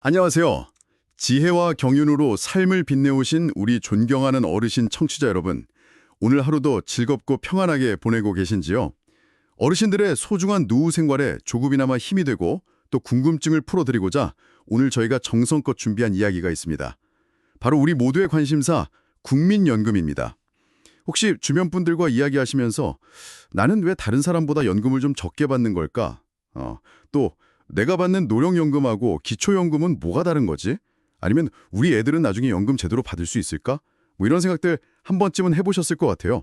안녕하세요. 지혜와 경륜으로 삶을 빛내오신 우리 존경하는 어르신 청취자 여러분. 오늘 하루도 즐겁고 평안하게 보내고 계신지요? 어르신들의 소중한 노후 생활에 조금이나마 힘이 되고 또 궁금증을 풀어드리고자 오늘 저희가 정성껏 준비한 이야기가 있습니다. 바로 우리 모두의 관심사, 국민연금입니다. 혹시 주변 분들과 이야기하시면서 나는 왜 다른 사람보다 연금을 좀 적게 받는 걸까? 또 내가 받는 노령연금하고 기초연금은 뭐가 다른 거지? 아니면 우리 애들은 나중에 연금 제대로 받을 수 있을까? 뭐 이런 생각들 한 번쯤은 해보셨을 것 같아요.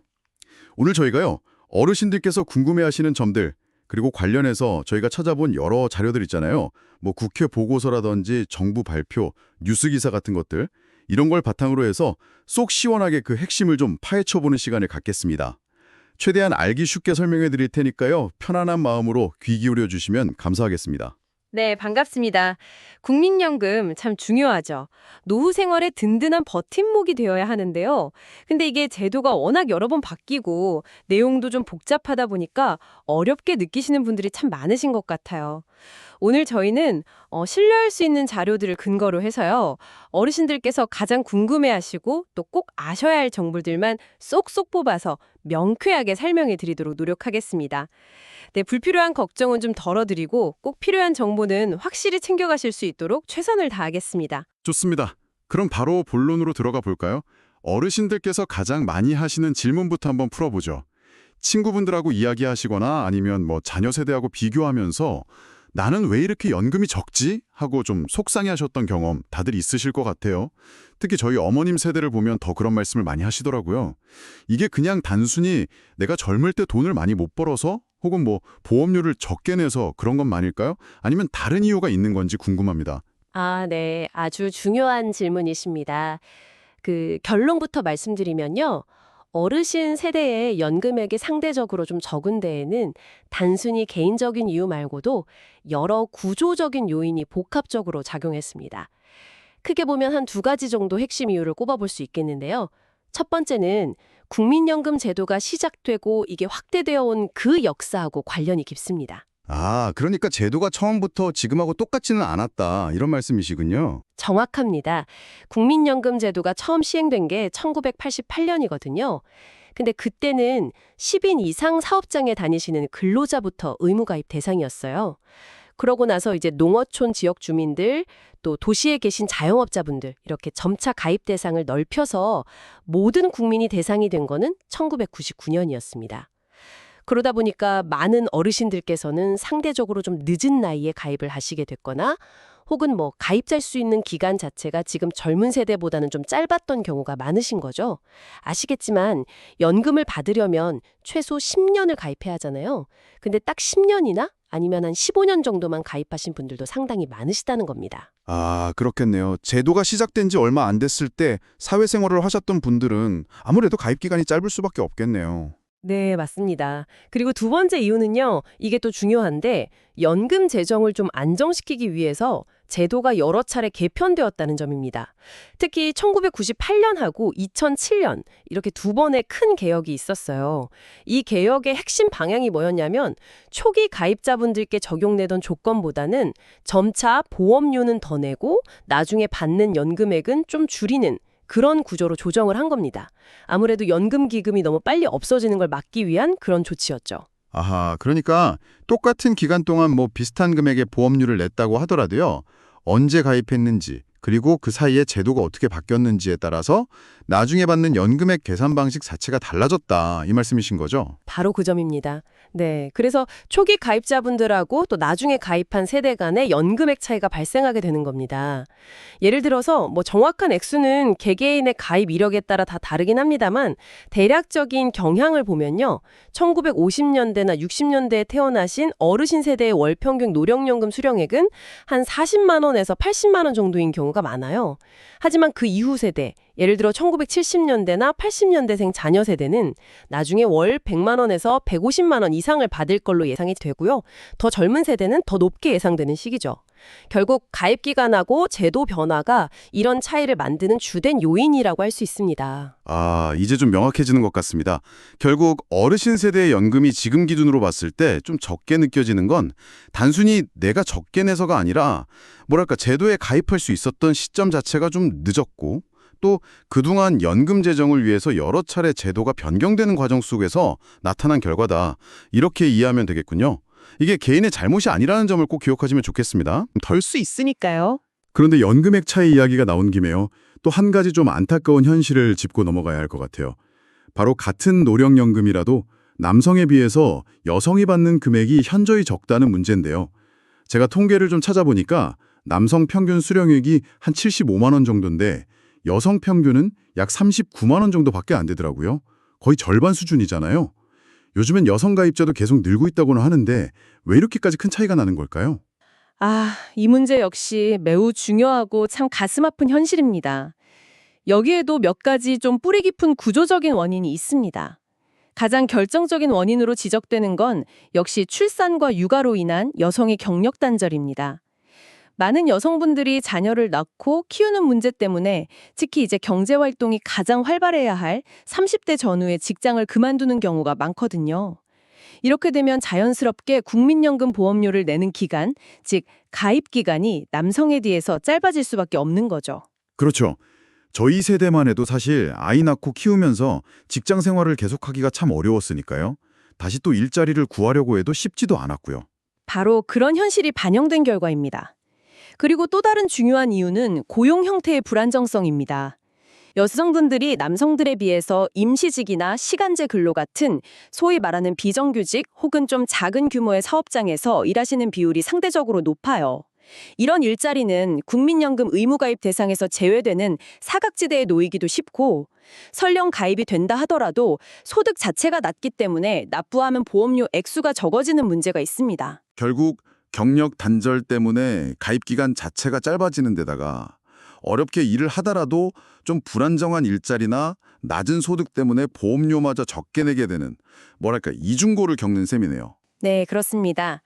오늘 저희가요, 어르신들께서 궁금해하시는 점들, 그리고 관련해서 저희가 찾아본 여러 자료들 있잖아요. 뭐 국회 보고서라든지 정부 발표, 뉴스 기사 같은 것들, 이런 걸 바탕으로 해서 쏙 시원하게 그 핵심을 좀 파헤쳐보는 시간을 갖겠습니다. 최대한 알기 쉽게 설명해 드릴 테니까요. 편안한 마음으로 귀 기울여 주시면 감사하겠습니다. 네, 반갑습니다. 국민연금 참 중요하죠. 노후 생활의 든든한 버팀목이 되어야 하는데요. 근데 이게 제도가 워낙 여러 번 바뀌고 내용도 좀 복잡하다 보니까 어렵게 느끼시는 분들이 참 많으신 것 같아요. 오늘 저희는 신뢰할 수 있는 자료들을 근거로 해서요. 어르신들께서 가장 궁금해하시고 또 꼭 아셔야 할 정보들만 쏙쏙 뽑아서 명쾌하게 설명해 드리도록 노력하겠습니다. 네, 불필요한 걱정은 좀 덜어드리고 꼭 필요한 정보는 확실히 챙겨가실 수 있도록 최선을 다하겠습니다. 좋습니다. 그럼 바로 본론으로 들어가 볼까요? 어르신들께서 가장 많이 하시는 질문부터 한번 풀어보죠. 친구분들하고 이야기하시거나 아니면 뭐 자녀 세대하고 비교하면서 나는 왜 이렇게 연금이 적지? 하고 좀 속상해하셨던 경험 다들 있으실 것 같아요. 특히 저희 어머님 세대를 보면 더 그런 말씀을 많이 하시더라고요. 이게 그냥 단순히 내가 젊을 때 돈을 많이 못 벌어서 혹은 뭐 보험료를 적게 내서 그런 것만일까요? 아니면 다른 이유가 있는 건지 궁금합니다. 아, 네. 아주 중요한 질문이십니다. 결론부터 말씀드리면요. 어르신 세대의 연금액이 상대적으로 좀 적은 데에는 단순히 개인적인 이유 말고도 여러 구조적인 요인이 복합적으로 작용했습니다. 크게 보면 한 두 가지 정도 핵심 이유를 꼽아볼 수 있겠는데요. 첫 번째는 국민연금 제도가 시작되고 이게 확대되어 온 그 역사하고 관련이 깊습니다. 아, 그러니까 제도가 처음부터 지금하고 똑같지는 않았다. 이런 말씀이시군요. 정확합니다. 국민연금 제도가 처음 시행된 게 1988년이거든요. 근데 그때는 10인 이상 사업장에 다니시는 근로자부터 의무가입 대상이었어요. 그러고 나서 이제 농어촌 지역 주민들, 또 도시에 계신 자영업자분들 이렇게 점차 가입 대상을 넓혀서 모든 국민이 대상이 된 거는 1999년이었습니다. 그러다 보니까 많은 어르신들께서는 상대적으로 좀 늦은 나이에 가입을 하시게 됐거나 혹은 뭐 가입할 수 있는 기간 자체가 지금 젊은 세대보다는 좀 짧았던 경우가 많으신 거죠. 아시겠지만 연금을 받으려면 최소 10년을 가입해야 하잖아요. 근데 딱 10년이나 아니면 한 15년 정도만 가입하신 분들도 상당히 많으시다는 겁니다. 아, 그렇겠네요. 제도가 시작된 지 얼마 안 됐을 때 사회생활을 하셨던 분들은 아무래도 가입 기간이 짧을 수밖에 없겠네요. 네, 맞습니다. 그리고 두 번째 이유는요, 이게 또 중요한데, 연금 재정을 좀 안정시키기 위해서 제도가 여러 차례 개편되었다는 점입니다. 특히 1998년하고 2007년, 이렇게 두 번의 큰 개혁이 있었어요. 이 개혁의 핵심 방향이 뭐였냐면, 초기 가입자분들께 적용되던 조건보다는 점차 보험료는 더 내고, 나중에 받는 연금액은 좀 줄이는 그런 구조로 조정을 한 겁니다. 아무래도 연금 기금이 너무 빨리 없어지는 걸 막기 위한 그런 조치였죠. 아하, 그러니까 똑같은 기간 동안 뭐 비슷한 금액의 보험료를 냈다고 하더라도요. 언제 가입했는지, 그리고 그 사이에 제도가 어떻게 바뀌었는지에 따라서 나중에 받는 연금액 계산 방식 자체가 달라졌다. 이 말씀이신 거죠? 바로 그 점입니다. 네, 그래서 초기 가입자분들하고 또 나중에 가입한 세대 간의 연금액 차이가 발생하게 되는 겁니다. 예를 들어서 뭐 정확한 액수는 개개인의 가입 이력에 따라 다 다르긴 합니다만 대략적인 경향을 보면요. 1950년대나 60년대에 태어나신 어르신 세대의 월 평균 노령연금 수령액은 한 40만 원에서 80만 원 정도인 경우가 많아요. 하지만 그 이후 세대, 예를 들어 1970년대나 80년대생 자녀 세대는 나중에 월 100만 원에서 150만 원 이상을 받을 걸로 예상이 되고요. 더 젊은 세대는 더 높게 예상되는 시기죠. 결국 가입 기간하고 제도 변화가 이런 차이를 만드는 주된 요인이라고 할 수 있습니다. 아, 이제 좀 명확해지는 것 같습니다. 결국 어르신 세대의 연금이 지금 기준으로 봤을 때 좀 적게 느껴지는 건 단순히 내가 적게 내서가 아니라 뭐랄까 제도에 가입할 수 있었던 시점 자체가 좀 늦었고 또 그동안 연금 재정을 위해서 여러 차례 제도가 변경되는 과정 속에서 나타난 결과다. 이렇게 이해하면 되겠군요. 이게 개인의 잘못이 아니라는 점을 꼭 기억하시면 좋겠습니다. 덜 수 있으니까요. 그런데 연금액 차이 이야기가 나온 김에요. 또 한 가지 좀 안타까운 현실을 짚고 넘어가야 할 것 같아요. 바로 같은 노령연금이라도 남성에 비해서 여성이 받는 금액이 현저히 적다는 문제인데요. 제가 통계를 좀 찾아보니까 남성 평균 수령액이 한 75만 원 정도인데 여성 평균은 약 39만 원 정도밖에 안 되더라고요. 거의 절반 수준이잖아요. 요즘엔 여성 가입자도 계속 늘고 있다고는 하는데 왜 이렇게까지 큰 차이가 나는 걸까요? 이 문제 역시 매우 중요하고 참 가슴 아픈 현실입니다. 여기에도 몇 가지 좀 뿌리 깊은 구조적인 원인이 있습니다. 가장 결정적인 원인으로 지적되는 건 역시 출산과 육아로 인한 여성의 경력 단절입니다. 많은 여성분들이 자녀를 낳고 키우는 문제 때문에 특히 이제 경제활동이 가장 활발해야 할 30대 전후에 직장을 그만두는 경우가 많거든요. 이렇게 되면 자연스럽게 국민연금 보험료를 내는 기간, 즉 가입 기간이 남성에 비해서 짧아질 수밖에 없는 거죠. 그렇죠. 저희 세대만 해도 사실 아이 낳고 키우면서 직장 생활을 계속하기가 참 어려웠으니까요. 다시 또 일자리를 구하려고 해도 쉽지도 않았고요. 바로 그런 현실이 반영된 결과입니다. 그리고 또 다른 중요한 이유는 고용 형태의 불안정성입니다. 여성분들이 남성들에 비해서 임시직이나 시간제 근로 같은 소위 말하는 비정규직 혹은 좀 작은 규모의 사업장에서 일하시는 비율이 상대적으로 높아요. 이런 일자리는 국민연금 의무가입 대상에서 제외되는 사각지대에 놓이기도 쉽고 설령 가입이 된다 하더라도 소득 자체가 낮기 때문에 납부하면 보험료 액수가 적어지는 문제가 있습니다. 결국 경력 단절 때문에 가입 기간 자체가 짧아지는 데다가 어렵게 일을 하더라도 좀 불안정한 일자리나 낮은 소득 때문에 보험료마저 적게 내게 되는 뭐랄까 이중고를 겪는 셈이네요. 네, 그렇습니다.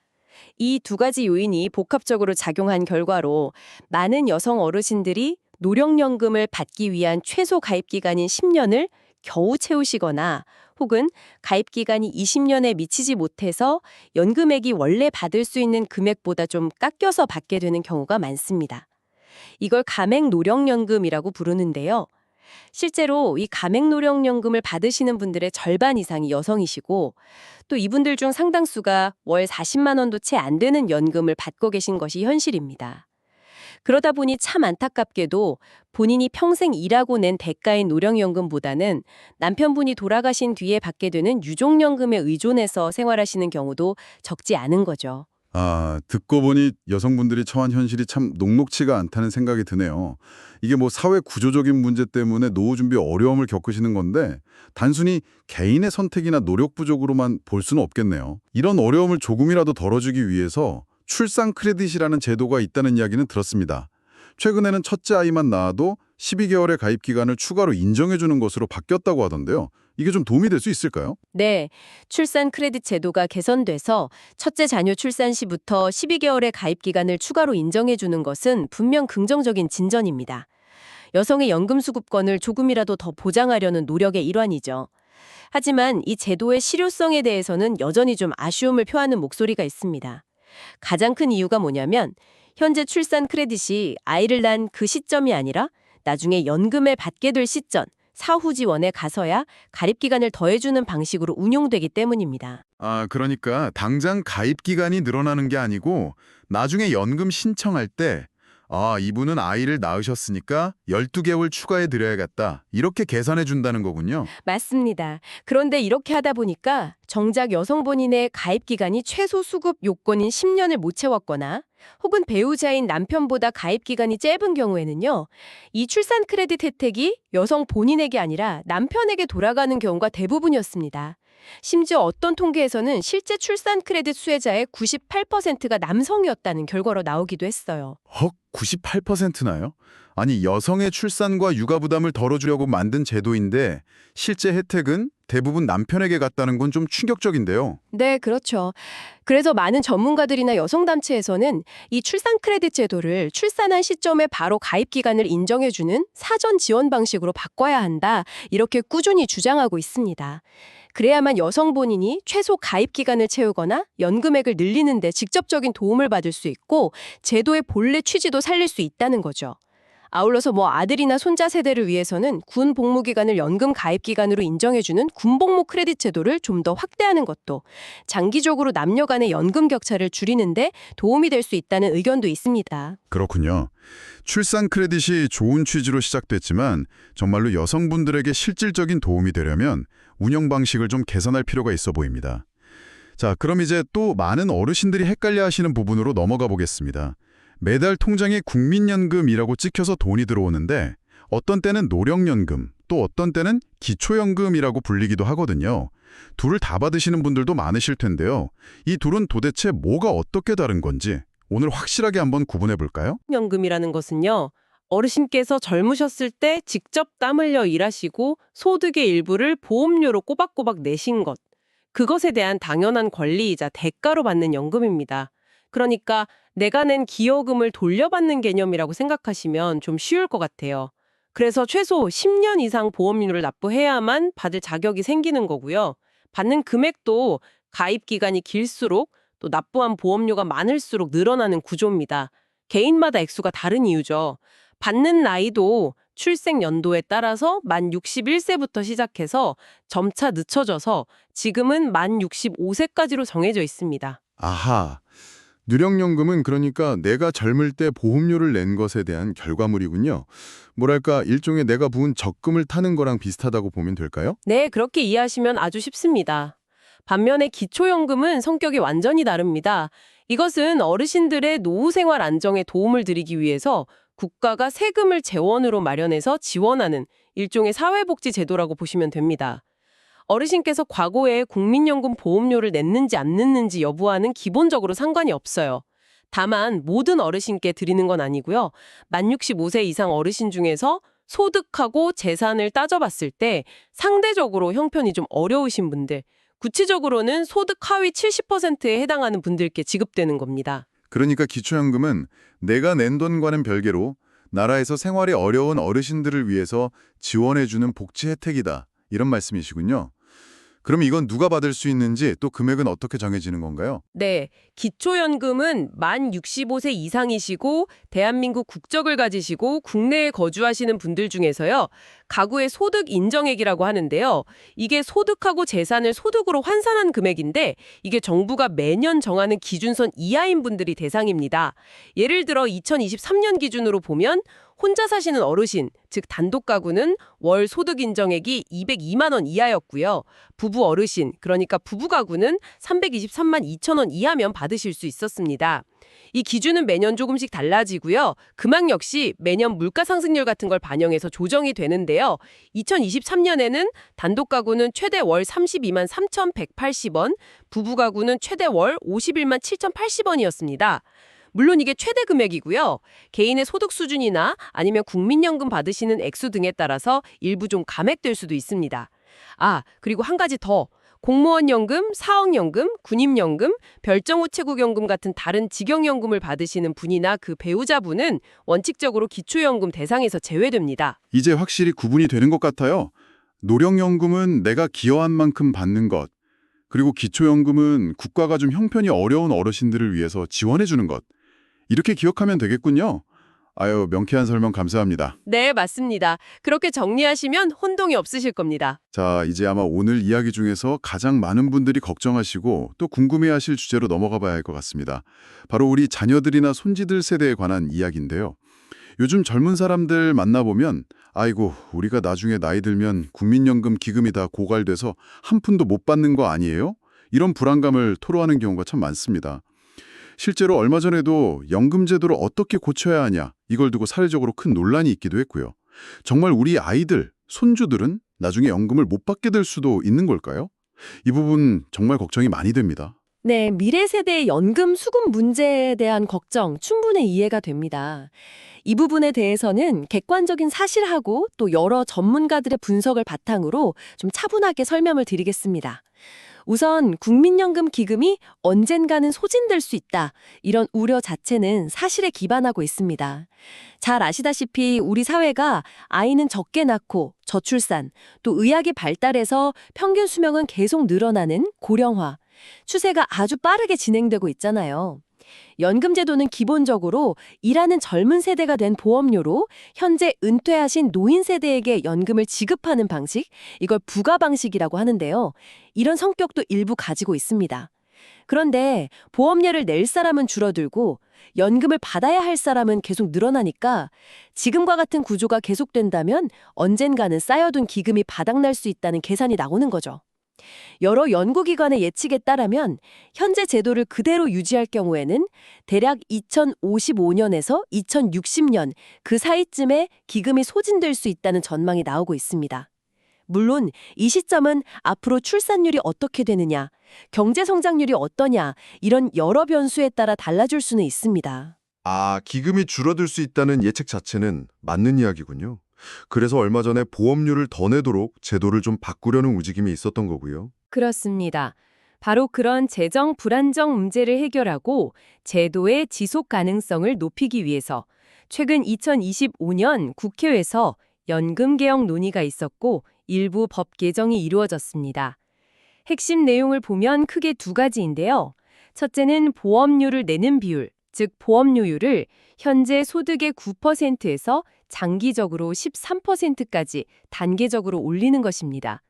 이 두 가지 요인이 복합적으로 작용한 결과로 많은 여성 어르신들이 노령연금을 받기 위한 최소 가입 기간인 10년을 겨우 채우시거나 혹은 가입 기간이 20년에 미치지 못해서 연금액이 원래 받을 수 있는 금액보다 좀 깎여서 받게 되는 경우가 많습니다. 이걸 가맹노령연금이라고 부르는데요. 실제로 이 가맹노령연금을 받으시는 분들의 절반 이상이 여성이시고 또 이분들 중 상당수가 월 40만 원도 채 안 되는 연금을 받고 계신 것이 현실입니다. 그러다 보니 참 안타깝게도 본인이 평생 일하고 낸 대가인 노령연금보다는 남편분이 돌아가신 뒤에 받게 되는 유족연금에 의존해서 생활하시는 경우도 적지 않은 거죠. 아, 듣고 보니 여성분들이 처한 현실이 참 녹록치가 않다는 생각이 드네요. 이게 뭐 사회 구조적인 문제 때문에 노후 준비 어려움을 겪으시는 건데 단순히 개인의 선택이나 노력 부족으로만 볼 수는 없겠네요. 이런 어려움을 조금이라도 덜어주기 위해서 출산 크레딧이라는 제도가 있다는 이야기는 들었습니다. 최근에는 첫째 아이만 낳아도 12개월의 가입 기간을 추가로 인정해주는 것으로 바뀌었다고 하던데요. 이게 좀 도움이 될 수 있을까요? 네, 출산 크레딧 제도가 개선돼서 첫째 자녀 출산 시부터 12개월의 가입 기간을 추가로 인정해 주는 것은 분명 긍정적인 진전입니다. 여성의 연금 수급권을 조금이라도 더 보장하려는 노력의 일환이죠. 하지만 이 제도의 실효성에 대해서는 여전히 좀 아쉬움을 표하는 목소리가 있습니다. 가장 큰 이유가 뭐냐면 현재 출산 크레딧이 아이를 낳은 그 시점이 아니라 나중에 연금을 받게 될 시점, 사후 지원에 가서야 가입 기간을 더해주는 방식으로 운용되기 때문입니다. 아, 그러니까 당장 가입 기간이 늘어나는 게 아니고 나중에 연금 신청할 때 이분은 아이를 낳으셨으니까 12개월 추가해 드려야겠다. 이렇게 계산해 준다는 거군요. 맞습니다. 그런데 이렇게 하다 보니까 정작 여성 본인의 가입 기간이 최소 수급 요건인 10년을 못 채웠거나 혹은 배우자인 남편보다 가입 기간이 짧은 경우에는요. 이 출산 크레딧 혜택이 여성 본인에게 아니라 남편에게 돌아가는 경우가 대부분이었습니다. 심지어 어떤 통계에서는 실제 출산 크레딧 수혜자의 98%가 남성이었다는 결과로 나오기도 했어요. 헉, 98%나요? 아니, 여성의 출산과 육아 부담을 덜어주려고 만든 제도인데 실제 혜택은 대부분 남편에게 갔다는 건 좀 충격적인데요. 네, 그렇죠. 그래서 많은 전문가들이나 여성단체에서는 이 출산 크레딧 제도를 출산한 시점에 바로 가입 기간을 인정해주는 사전 지원 방식으로 바꿔야 한다. 이렇게 꾸준히 주장하고 있습니다. 그래야만 여성 본인이 최소 가입 기간을 채우거나 연금액을 늘리는 데 직접적인 도움을 받을 수 있고 제도의 본래 취지도 살릴 수 있다는 거죠. 아울러서 아들이나 손자 세대를 위해서는 군 복무 기간을 연금 가입 기간으로 인정해주는 군복무 크레딧 제도를 좀 더 확대하는 것도 장기적으로 남녀 간의 연금 격차를 줄이는데 도움이 될 수 있다는 의견도 있습니다. 그렇군요. 출산 크레딧이 좋은 취지로 시작됐지만 정말로 여성분들에게 실질적인 도움이 되려면 운영 방식을 좀 개선할 필요가 있어 보입니다. 자, 그럼 이제 또 많은 어르신들이 헷갈려 하시는 부분으로 넘어가 보겠습니다. 매달 통장에 국민연금이라고 찍혀서 돈이 들어오는데 어떤 때는 노령연금, 또 어떤 때는 기초연금이라고 불리기도 하거든요. 둘을 다 받으시는 분들도 많으실 텐데요. 이 둘은 도대체 뭐가 어떻게 다른 건지 오늘 확실하게 한번 구분해 볼까요? 연금이라는 것은요. 어르신께서 젊으셨을 때 직접 땀 흘려 일하시고 소득의 일부를 보험료로 꼬박꼬박 내신 것. 그것에 대한 당연한 권리이자 대가로 받는 연금입니다. 그러니까 내가 낸 기여금을 돌려받는 개념이라고 생각하시면 좀 쉬울 것 같아요. 그래서 최소 10년 이상 보험료를 납부해야만 받을 자격이 생기는 거고요. 받는 금액도 가입 기간이 길수록 또 납부한 보험료가 많을수록 늘어나는 구조입니다. 개인마다 액수가 다른 이유죠. 받는 나이도 출생 연도에 따라서 만 61세부터 시작해서 점차 늦춰져서 지금은 만 65세까지로 정해져 있습니다. 아하. 누령연금은 그러니까 내가 젊을 때 보험료를 낸 것에 대한 결과물이군요. 뭐랄까 일종의 내가 부은 적금을 타는 거랑 비슷하다고 보면 될까요? 네, 그렇게 이해하시면 아주 쉽습니다. 반면에 기초연금은 성격이 완전히 다릅니다. 이것은 어르신들의 노후 생활 안정에 도움을 드리기 위해서 국가가 세금을 재원으로 마련해서 지원하는 일종의 사회복지 제도라고 보시면 됩니다. 어르신께서 과거에 국민연금 보험료를 냈는지 안 냈는지 여부와는 기본적으로 상관이 없어요. 다만 모든 어르신께 드리는 건 아니고요. 만 65세 이상 어르신 중에서 소득하고 재산을 따져봤을 때 상대적으로 형편이 좀 어려우신 분들, 구체적으로는 소득 하위 70%에 해당하는 분들께 지급되는 겁니다. 그러니까 기초연금은 내가 낸 돈과는 별개로 나라에서 생활이 어려운 어르신들을 위해서 지원해주는 복지 혜택이다. 이런 말씀이시군요. 그럼 이건 누가 받을 수 있는지 또 금액은 어떻게 정해지는 건가요? 네, 기초연금은 만 65세 이상이시고 대한민국 국적을 가지시고 국내에 거주하시는 분들 중에서요. 가구의 소득 인정액이라고 하는데요. 이게 소득하고 재산을 소득으로 환산한 금액인데 이게 정부가 매년 정하는 기준선 이하인 분들이 대상입니다. 예를 들어 2023년 기준으로 보면 혼자 사시는 어르신, 즉 단독 가구는 월 소득 인정액이 202만 원 이하였고요. 부부 어르신, 그러니까 부부 가구는 323만 2천 원 이하면 받으실 수 있었습니다. 이 기준은 매년 조금씩 달라지고요. 금액 역시 매년 물가 상승률 같은 걸 반영해서 조정이 되는데요. 2023년에는 단독 가구는 최대 월 32만 3,180원, 부부 가구는 최대 월 51만 7,080원이었습니다. 물론 이게 최대 금액이고요. 개인의 소득 수준이나 아니면 국민연금 받으시는 액수 등에 따라서 일부 좀 감액될 수도 있습니다. 그리고 한 가지 더. 공무원연금, 사학연금, 군임연금, 별정우체국연금 같은 다른 직영연금을 받으시는 분이나 그 배우자분은 원칙적으로 기초연금 대상에서 제외됩니다. 이제 확실히 구분이 되는 것 같아요. 노령연금은 내가 기여한 만큼 받는 것, 그리고 기초연금은 국가가 좀 형편이 어려운 어르신들을 위해서 지원해주는 것. 이렇게 기억하면 되겠군요. 아유, 명쾌한 설명 감사합니다. 네, 맞습니다. 그렇게 정리하시면 혼동이 없으실 겁니다. 자, 이제 아마 오늘 이야기 중에서 가장 많은 분들이 걱정하시고 또 궁금해하실 주제로 넘어가 봐야 할 것 같습니다. 바로 우리 자녀들이나 손지들 세대에 관한 이야기인데요. 요즘 젊은 사람들 만나보면 아이고, 우리가 나중에 나이 들면 국민연금 기금이 다 고갈돼서 한 푼도 못 받는 거 아니에요? 이런 불안감을 토로하는 경우가 참 많습니다. 실제로 얼마 전에도 연금 제도를 어떻게 고쳐야 하냐, 이걸 두고 사회적으로 큰 논란이 있기도 했고요. 정말 우리 아이들, 손주들은 나중에 연금을 못 받게 될 수도 있는 걸까요? 이 부분 정말 걱정이 많이 됩니다. 네, 미래 세대의 연금 수급 문제에 대한 걱정 충분히 이해가 됩니다. 이 부분에 대해서는 객관적인 사실하고 또 여러 전문가들의 분석을 바탕으로 좀 차분하게 설명을 드리겠습니다. 우선 국민연금 기금이 언젠가는 소진될 수 있다. 이런 우려 자체는 사실에 기반하고 있습니다. 잘 아시다시피 우리 사회가 아이는 적게 낳고 저출산, 또 의학이 발달해서 평균 수명은 계속 늘어나는 고령화, 추세가 아주 빠르게 진행되고 있잖아요. 연금제도는 기본적으로 일하는 젊은 세대가 된 보험료로 현재 은퇴하신 노인 세대에게 연금을 지급하는 방식, 이걸 부가 방식이라고 하는데요. 이런 성격도 일부 가지고 있습니다. 그런데 보험료를 낼 사람은 줄어들고 연금을 받아야 할 사람은 계속 늘어나니까 지금과 같은 구조가 계속된다면 언젠가는 쌓여둔 기금이 바닥날 수 있다는 계산이 나오는 거죠. 여러 연구기관의 예측에 따르면 현재 제도를 그대로 유지할 경우에는 대략 2055년에서 2060년 그 사이쯤에 기금이 소진될 수 있다는 전망이 나오고 있습니다. 물론 이 시점은 앞으로 출산율이 어떻게 되느냐, 경제 성장률이 어떠냐 이런 여러 변수에 따라 달라질 수는 있습니다. 아, 기금이 줄어들 수 있다는 예측 자체는 맞는 이야기군요. 그래서 얼마 전에 보험료를 더 내도록 제도를 좀 바꾸려는 움직임이 있었던 거고요. 그렇습니다. 바로 그런 재정 불안정 문제를 해결하고 제도의 지속 가능성을 높이기 위해서 최근 2025년 국회에서 연금 개혁 논의가 있었고 일부 법 개정이 이루어졌습니다. 핵심 내용을 보면 크게 두 가지인데요. 첫째는 보험료를 내는 비율, 즉 보험료율을 현재 소득의 9%에서 장기적으로 13%까지 단계적으로 올리는 것입니다.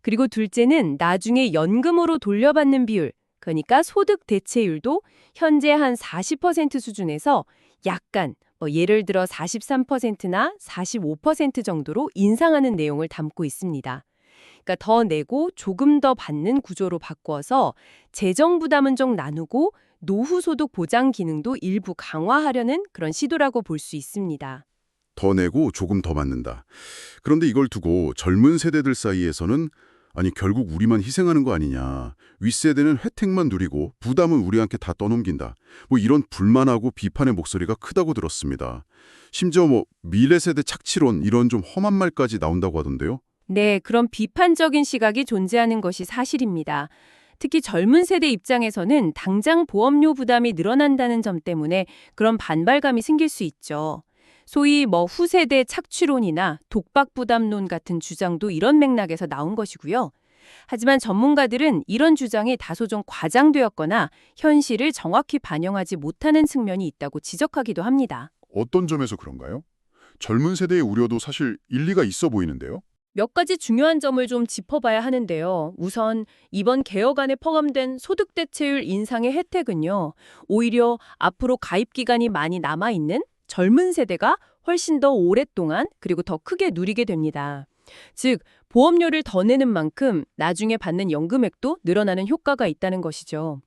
그리고 둘째는 나중에 연금으로 돌려받는 비율, 그러니까 소득 대체율도 현재 한 40% 수준에서 약간 예를 들어 43%나 45% 정도로 인상하는 내용을 담고 있습니다. 그러니까 더 내고 조금 더 받는 구조로 바꿔서 재정 부담은 좀 나누고 노후 소득 보장 기능도 일부 강화하려는 그런 시도라고 볼 수 있습니다. 더 내고 조금 더 받는다. 그런데 이걸 두고 젊은 세대들 사이에서는 아니 결국 우리만 희생하는 거 아니냐. 윗세대는 혜택만 누리고 부담은 우리한테 다 떠넘긴다. 이런 불만하고 비판의 목소리가 크다고 들었습니다. 심지어 미래 세대 착취론 이런 좀 험한 말까지 나온다고 하던데요. 네, 그런 비판적인 시각이 존재하는 것이 사실입니다. 특히 젊은 세대 입장에서는 당장 보험료 부담이 늘어난다는 점 때문에 그런 반발감이 생길 수 있죠. 소위 후세대 착취론이나 독박 부담론 같은 주장도 이런 맥락에서 나온 것이고요. 하지만 전문가들은 이런 주장이 다소 좀 과장되었거나 현실을 정확히 반영하지 못하는 측면이 있다고 지적하기도 합니다. 어떤 점에서 그런가요? 젊은 세대의 우려도 사실 일리가 있어 보이는데요. 몇 가지 중요한 점을 좀 짚어봐야 하는데요. 우선 이번 개혁안에 포함된 소득 대체율 인상의 혜택은요. 오히려 앞으로 가입 기간이 많이 남아있는 젊은 세대가 훨씬 더 오랫동안 그리고 더 크게 누리게 됩니다. 즉, 보험료를 더 내는 만큼 나중에 받는 연금액도 늘어나는 효과가 있다는 것이죠.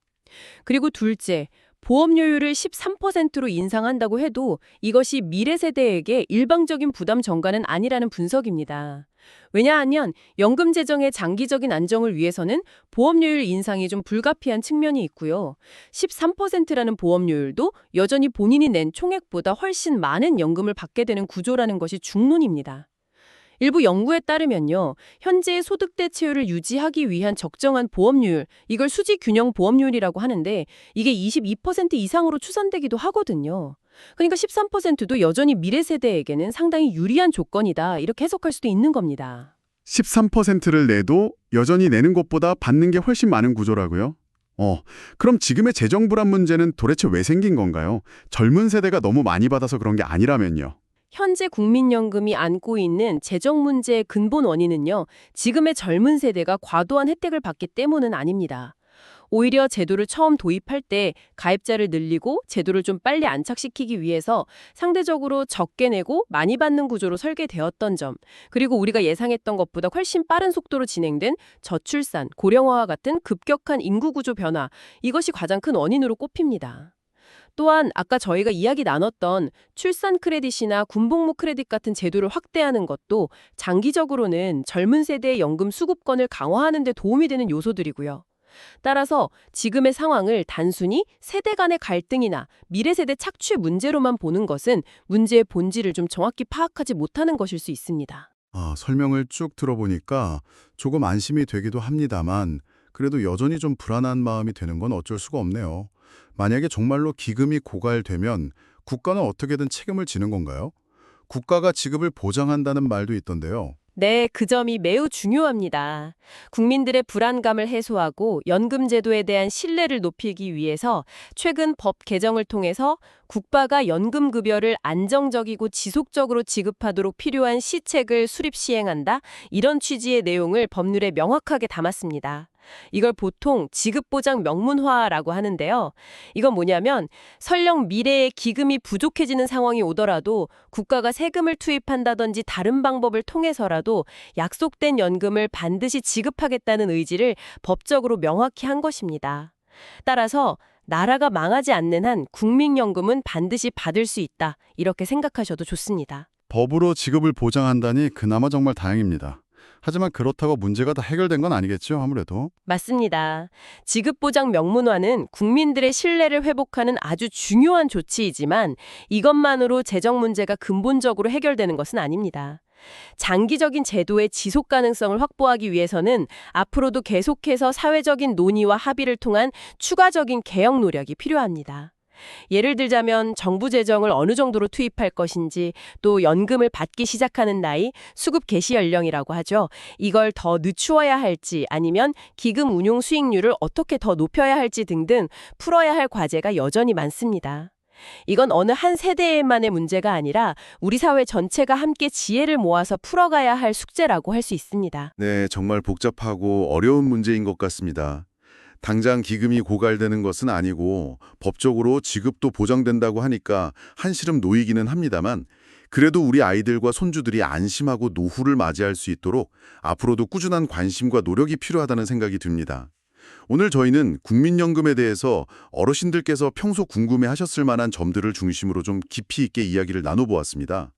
그리고 둘째, 보험료율을 13%로 인상한다고 해도 이것이 미래 세대에게 일방적인 부담 전가는 아니라는 분석입니다. 왜냐하면 연금 재정의 장기적인 안정을 위해서는 보험료율 인상이 좀 불가피한 측면이 있고요. 13%라는 보험료율도 여전히 본인이 낸 총액보다 훨씬 많은 연금을 받게 되는 구조라는 것이 중론입니다. 일부 연구에 따르면요. 현재의 소득 대체율을 유지하기 위한 적정한 보험료율, 이걸 수지 균형 보험료율이라고 하는데 이게 22% 이상으로 추산되기도 하거든요. 그러니까 13%도 여전히 미래 세대에게는 상당히 유리한 조건이다. 이렇게 해석할 수도 있는 겁니다. 13%를 내도 여전히 내는 것보다 받는 게 훨씬 많은 구조라고요? 그럼 지금의 재정 불안 문제는 도대체 왜 생긴 건가요? 젊은 세대가 너무 많이 받아서 그런 게 아니라면요. 현재 국민연금이 안고 있는 재정 문제의 근본 원인은요. 지금의 젊은 세대가 과도한 혜택을 받기 때문은 아닙니다. 오히려 제도를 처음 도입할 때 가입자를 늘리고 제도를 좀 빨리 안착시키기 위해서 상대적으로 적게 내고 많이 받는 구조로 설계되었던 점, 그리고 우리가 예상했던 것보다 훨씬 빠른 속도로 진행된 저출산, 고령화와 같은 급격한 인구 구조 변화, 이것이 가장 큰 원인으로 꼽힙니다. 또한 아까 저희가 이야기 나눴던 출산 크레딧이나 군복무 크레딧 같은 제도를 확대하는 것도 장기적으로는 젊은 세대의 연금 수급권을 강화하는 데 도움이 되는 요소들이고요. 따라서 지금의 상황을 단순히 세대 간의 갈등이나 미래 세대 착취 문제로만 보는 것은 문제의 본질을 좀 정확히 파악하지 못하는 것일 수 있습니다. 설명을 쭉 들어보니까 조금 안심이 되기도 합니다만 그래도 여전히 좀 불안한 마음이 되는 건 어쩔 수가 없네요. 만약에 정말로 기금이 고갈되면 국가는 어떻게든 책임을 지는 건가요? 국가가 지급을 보장한다는 말도 있던데요. 네, 그 점이 매우 중요합니다. 국민들의 불안감을 해소하고 연금 제도에 대한 신뢰를 높이기 위해서 최근 법 개정을 통해서 국가가 연금 급여를 안정적이고 지속적으로 지급하도록 필요한 시책을 수립 시행한다. 이런 취지의 내용을 법률에 명확하게 담았습니다. 이걸 보통 지급보장 명문화라고 하는데요. 이건 뭐냐면 설령 미래에 기금이 부족해지는 상황이 오더라도 국가가 세금을 투입한다든지 다른 방법을 통해서라도 약속된 연금을 반드시 지급하겠다는 의지를 법적으로 명확히 한 것입니다. 따라서 나라가 망하지 않는 한 국민연금은 반드시 받을 수 있다. 이렇게 생각하셔도 좋습니다. 법으로 지급을 보장한다니 그나마 정말 다행입니다. 하지만 그렇다고 문제가 다 해결된 건 아니겠죠, 아무래도. 맞습니다. 지급보장 명문화는 국민들의 신뢰를 회복하는 아주 중요한 조치이지만 이것만으로 재정 문제가 근본적으로 해결되는 것은 아닙니다. 장기적인 제도의 지속 가능성을 확보하기 위해서는 앞으로도 계속해서 사회적인 논의와 합의를 통한 추가적인 개혁 노력이 필요합니다. 예를 들자면 정부 재정을 어느 정도로 투입할 것인지, 또 연금을 받기 시작하는 나이, 수급 개시 연령이라고 하죠. 이걸 더 늦추어야 할지 아니면 기금 운용 수익률을 어떻게 더 높여야 할지 등등 풀어야 할 과제가 여전히 많습니다. 이건 어느 한 세대만의 문제가 아니라 우리 사회 전체가 함께 지혜를 모아서 풀어가야 할 숙제라고 할 수 있습니다. 네, 정말 복잡하고 어려운 문제인 것 같습니다. 당장 기금이 고갈되는 것은 아니고 법적으로 지급도 보장된다고 하니까 한시름 놓이기는 합니다만 그래도 우리 아이들과 손주들이 안심하고 노후를 맞이할 수 있도록 앞으로도 꾸준한 관심과 노력이 필요하다는 생각이 듭니다. 오늘 저희는 국민연금에 대해서 어르신들께서 평소 궁금해하셨을 만한 점들을 중심으로 좀 깊이 있게 이야기를 나눠보았습니다.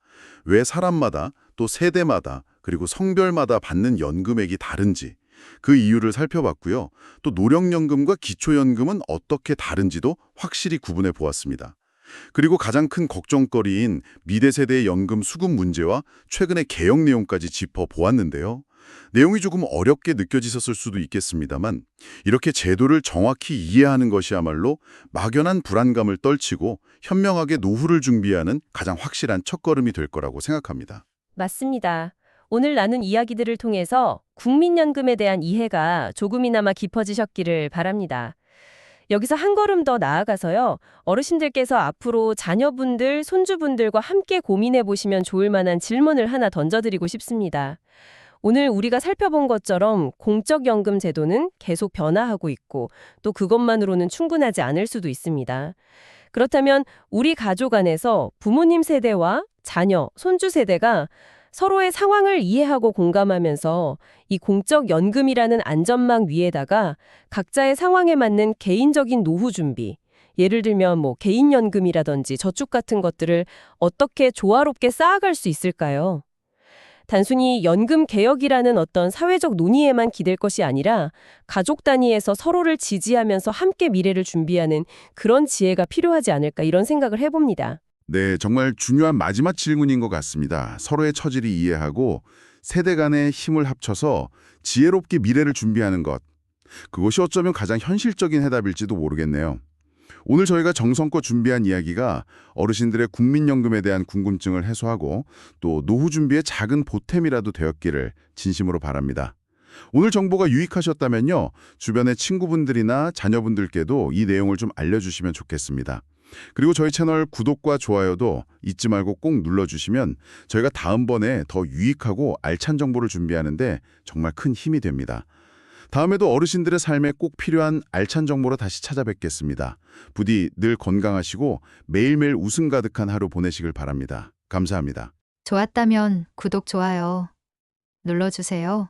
왜 사람마다 또 세대마다 그리고 성별마다 받는 연금액이 다른지 그 이유를 살펴봤고요. 또 노령연금과 기초연금은 어떻게 다른지도 확실히 구분해 보았습니다. 그리고 가장 큰 걱정거리인 미래 세대의 연금 수급 문제와 최근의 개혁 내용까지 짚어보았는데요. 내용이 조금 어렵게 느껴지셨을 수도 있겠습니다만 이렇게 제도를 정확히 이해하는 것이야말로 막연한 불안감을 떨치고 현명하게 노후를 준비하는 가장 확실한 첫걸음이 될 거라고 생각합니다. 맞습니다. 오늘 나눈 이야기들을 통해서 국민연금에 대한 이해가 조금이나마 깊어지셨기를 바랍니다. 여기서 한 걸음 더 나아가서요. 어르신들께서 앞으로 자녀분들, 손주분들과 함께 고민해 보시면 좋을 만한 질문을 하나 던져드리고 싶습니다. 오늘 우리가 살펴본 것처럼 공적연금 제도는 계속 변화하고 있고 또 그것만으로는 충분하지 않을 수도 있습니다. 그렇다면 우리 가족 안에서 부모님 세대와 자녀, 손주 세대가 서로의 상황을 이해하고 공감하면서 이 공적연금이라는 안전망 위에다가 각자의 상황에 맞는 개인적인 노후 준비, 예를 들면 개인연금이라든지 저축 같은 것들을 어떻게 조화롭게 쌓아갈 수 있을까요? 단순히 연금 개혁이라는 어떤 사회적 논의에만 기댈 것이 아니라 가족 단위에서 서로를 지지하면서 함께 미래를 준비하는 그런 지혜가 필요하지 않을까 이런 생각을 해봅니다. 네, 정말 중요한 마지막 질문인 것 같습니다. 서로의 처지를 이해하고 세대 간의 힘을 합쳐서 지혜롭게 미래를 준비하는 것. 그것이 어쩌면 가장 현실적인 해답일지도 모르겠네요. 오늘 저희가 정성껏 준비한 이야기가 어르신들의 국민연금에 대한 궁금증을 해소하고 또 노후 준비의 작은 보탬이라도 되었기를 진심으로 바랍니다. 오늘 정보가 유익하셨다면요. 주변의 친구분들이나 자녀분들께도 이 내용을 좀 알려주시면 좋겠습니다. 그리고 저희 채널 구독과 좋아요도 잊지 말고 꼭 눌러주시면 저희가 다음번에 더 유익하고 알찬 정보를 준비하는데 정말 큰 힘이 됩니다. 다음에도 어르신들의 삶에 꼭 필요한 알찬 정보로 다시 찾아뵙겠습니다. 부디 늘 건강하시고 매일매일 웃음 가득한 하루 보내시길 바랍니다. 감사합니다. 좋았다면 구독, 좋아요 눌러주세요.